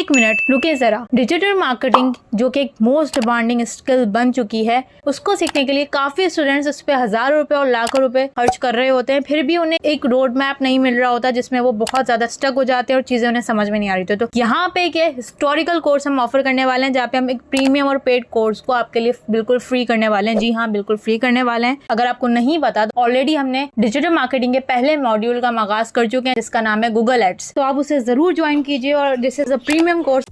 एक मिनट रुके जरा। डिजिटल मार्केटिंग जो कि एक मोस्ट डिमांडिंग स्किल बन चुकी है, उसको सीखने के लिए काफी स्टूडेंट्स उस पर हजारों रुपए और लाखों रुपए खर्च कर रहे होते हैं, फिर भी उन्हें एक रोड मैप नहीं मिल रहा होता जिसमें वो बहुत ज्यादा स्टक हो जाते हैं और चीजें उन्हें समझ में नहीं आ रही थी। तो यहाँ पे एक हिस्टोरिकल कोर्स हम ऑफर करने वाले हैं, जहाँ पे हम एक प्रीमियम और पेड कोर्स को आपके लिए बिल्कुल फ्री करने वाले हैं। जी हाँ, बिल्कुल फ्री करने वाले हैं। अगर आपको नहीं पता तो ऑलरेडी हमने डिजिटल मार्केटिंग के पहले मॉड्यूल का आगाज कर चुके हैं, जिसका नाम है गूगल एड्स। तो आप उसे जरूर ज्वाइन कीजिए और this is a premium course.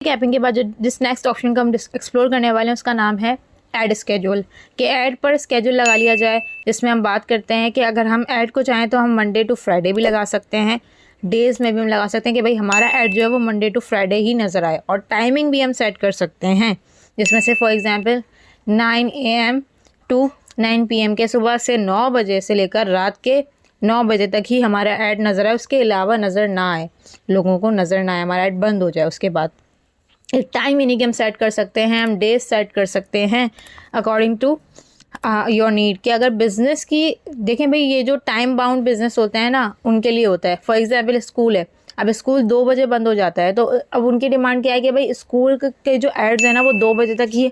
Capping के बाद जिस नेक्स्ट ऑप्शन का हम एक्सप्लोर करने वाले हैं उसका नाम है ऐड स्केड्यूल। कि ऐड पर स्केड्यूल लगा लिया जाए, जिसमें हम बात करते हैं कि अगर हम ऐड को चाहें तो हम मंडे टू फ्राइडे भी लगा सकते हैं, डेज में भी हम लगा सकते हैं कि भाई हमारा ऐड जो है वो मंडे टू फ्राइडे ही नज़र आए। और टाइमिंग भी हम सेट कर सकते हैं, जिसमें से for example 9 AM to 9 PM के सुबह से 9 बजे से लेकर रात के 9 बजे तक ही हमारा ऐड नज़र आए, उसके अलावा नज़र ना आए, लोगों को नज़र ना आए, हमारा ऐड बंद हो जाए। उसके बाद एक टाइम यानी कि हम सेट कर सकते हैं, हम डेज सेट कर सकते हैं अकॉर्डिंग टू योर नीड। कि अगर बिज़नेस की देखें भाई, ये जो टाइम बाउंड बिजनेस होते हैं ना, उनके लिए होता है। फॉर एग्जांपल स्कूल है, अब स्कूल 2 बजे बंद हो जाता है, तो अब उनकी डिमांड क्या है कि भाई स्कूल के जो एड्स हैं ना वो 2 बजे तक ही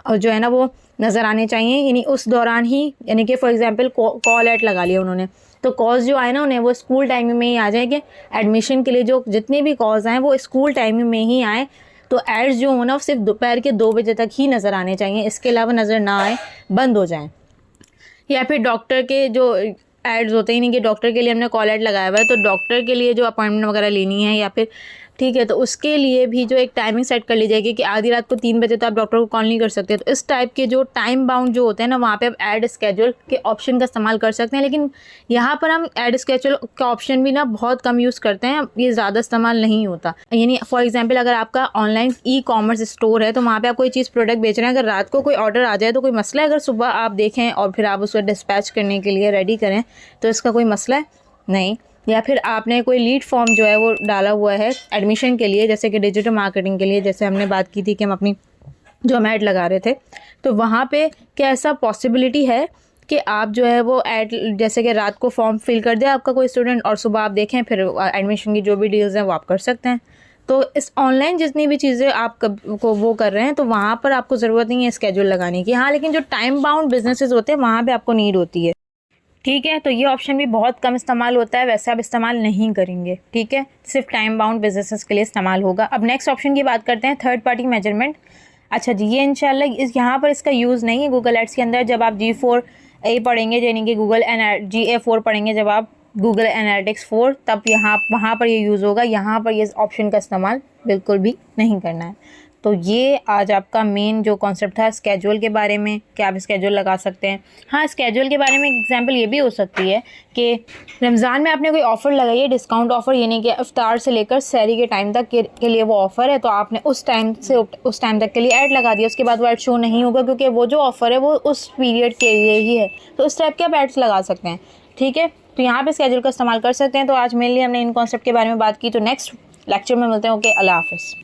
जो है ना वो नज़र आने चाहिए, यानी उस दौरान ही। यानी कि फॉर एग्जांपल कॉल ऐड लगा लिया उन्होंने, तो कॉल्स जो आए ना उन्हें वो स्कूल टाइमिंग में ही आ जाए, कि एडमिशन के लिए जो जितने भी कॉल्स आएँ वो स्कूल टाइमिंग में ही आए। तो एड्स जो हो ना सिर्फ दोपहर के 2 बजे तक ही नज़र आने चाहिए, इसके अलावा नज़र ना आए, बंद हो जाएं। या फिर डॉक्टर के जो एड्स होते हैं, नहीं कि डॉक्टर के लिए हमने कॉल ऐड लगाया हुआ है, तो डॉक्टर के लिए जो अपॉइंटमेंट वगैरह लेनी है या फिर ठीक है, तो उसके लिए भी जो एक टाइमिंग सेट कर ली जाएगी कि आधी रात को 3 बजे तो आप डॉक्टर को कॉल नहीं कर सकते। तो इस टाइप के जो टाइम बाउंड जो होते हैं ना, वहाँ पे आप ऐड स्केड्यूल के ऑप्शन का इस्तेमाल कर सकते हैं। लेकिन यहाँ पर हम ऐड स्केड्यूल का ऑप्शन भी ना बहुत कम यूज़ करते हैं, ये ज़्यादा इस्तेमाल नहीं होता। यानी फॉर एग्जाम्पल अगर आपका ऑनलाइन ई-कॉमर्स स्टोर है, तो वहाँ पर आप कोई चीज़ प्रोडक्ट बेच रहे हैं, अगर रात को कोई ऑर्डर आ जाए तो कोई मसला है? अगर सुबह आप देखें और फिर आप उसको डिस्पैच करने के लिए रेडी करें तो इसका कोई मसला है? नहीं। या फिर आपने कोई लीड फॉर्म जो है वो डाला हुआ है एडमिशन के लिए, जैसे कि डिजिटल मार्केटिंग के लिए, जैसे हमने बात की थी कि हम अपनी जो हम ऐड लगा रहे थे, तो वहाँ पे क्या ऐसा पॉसिबिलिटी है कि आप जो है वो ऐड जैसे कि रात को फॉर्म फिल कर दे आपका कोई स्टूडेंट और सुबह आप देखें फिर एडमिशन की जो भी डील्स हैं वो आप कर सकते हैं। तो इस ऑनलाइन जितनी भी चीज़ें आप को वो कर रहे हैं, तो वहाँ पर आपको ज़रूरत नहीं है स्केड्यूल लगाने की। हाँ, लेकिन जो टाइम बाउंड बिजनेसेस होते हैं वहाँ पर आपको नीड होती है। ठीक है, तो ये ऑप्शन भी बहुत कम इस्तेमाल होता है, वैसे आप इस्तेमाल नहीं करेंगे। ठीक है, सिर्फ टाइम बाउंड बिजनेसेस के लिए इस्तेमाल होगा। अब नेक्स्ट ऑप्शन की बात करते हैं, थर्ड पार्टी मेजरमेंट। अच्छा जी, ये इंशाल्लाह यहाँ पर इसका यूज़ नहीं है गूगल एड्स के अंदर। जब आप G4A पढ़ेंगे, यानी कि GA4 पढ़ेंगे, जब आप गूगल एनालिटिक्स 4, तब वहाँ पर ये यूज़ होगा। यहाँ पर ये ऑप्शन का इस्तेमाल बिल्कुल भी नहीं करना है। तो ये आज आपका मेन जो कॉन्सेप्ट था स्केड्यूल के बारे में, कि आप स्केड्यूल लगा सकते हैं। हाँ, स्केड्यूल के बारे में एग्जांपल ये भी हो सकती है कि रमज़ान में आपने कोई ऑफ़र लगाई है, डिस्काउंट ऑफ़र, यानी कि इफ्तार से लेकर सहरी के टाइम तक के लिए वो ऑफ़र है, तो आपने उस टाइम तक के लिए ऐड लगा दिया। उसके बाद वो ऐड शो नहीं होगा, क्योंकि वो जो ऑफ़र है वो उस पीरियड के लिए ही है। तो उस टाइप के आप एड्स लगा सकते हैं। ठीक है, तो यहाँ पर स्केड्यूल का इस्तेमाल कर सकते हैं। तो आज मेनली हमने इन कॉन्सेप्ट के बारे में बात की। तो नेक्स्ट लेक्चर में मिलते हैं। ओके, अल्लाह हाफ़िज़।